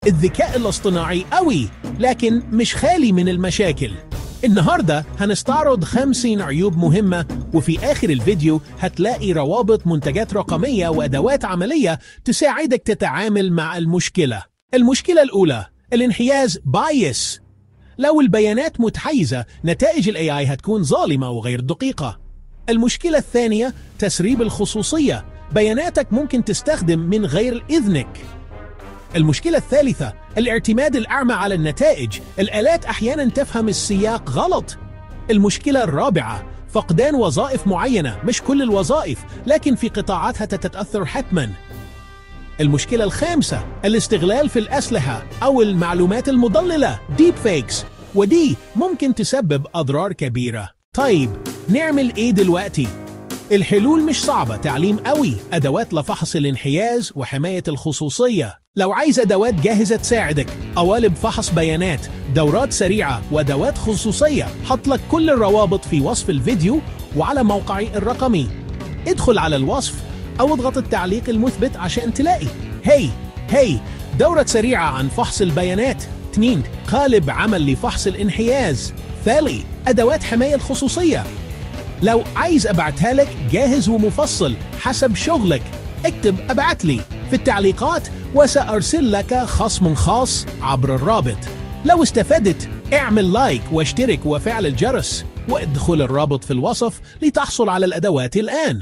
الذكاء الاصطناعي قوي لكن مش خالي من المشاكل. النهاردة هنستعرض 50 عيوب مهمة، وفي آخر الفيديو هتلاقي روابط منتجات رقمية وأدوات عملية تساعدك تتعامل مع المشكلة. المشكلة الأولى، الانحياز بايس. لو البيانات متحيزة، نتائج ال AI هتكون ظالمة وغير دقيقة. المشكلة الثانية، تسريب الخصوصية. بياناتك ممكن تستخدم من غير إذنك. المشكلة الثالثة، الاعتماد الأعمى على النتائج. الآلات أحياناً تفهم السياق غلط. المشكلة الرابعة، فقدان وظائف معينة، مش كل الوظائف لكن في قطاعاتها تتأثر حتماً. المشكلة الخامسة، الاستغلال في الأسلحة أو المعلومات المضللة ديب فيكس، ودي ممكن تسبب أضرار كبيرة. طيب نعمل إيه دلوقتي؟ الحلول مش صعبة، تعليم قوي، أدوات لفحص الانحياز وحماية الخصوصية. لو عايز أدوات جاهزة تساعدك، قوالب فحص بيانات، دورات سريعة وأدوات خصوصية، حط لك كل الروابط في وصف الفيديو وعلى موقعي الرقمي. ادخل على الوصف أو اضغط التعليق المثبت عشان تلاقي. هي دورة سريعة عن فحص البيانات. 2 قالب عمل لفحص الانحياز. 3 أدوات حماية الخصوصية. لو عايز أبعتها لك جاهز ومفصل حسب شغلك، اكتب أبعت لي في التعليقات وسأرسل لك خصم خاص عبر الرابط. لو استفدت اعمل لايك واشترك وفعل الجرس، وادخل الرابط في الوصف لتحصل على الأدوات الآن.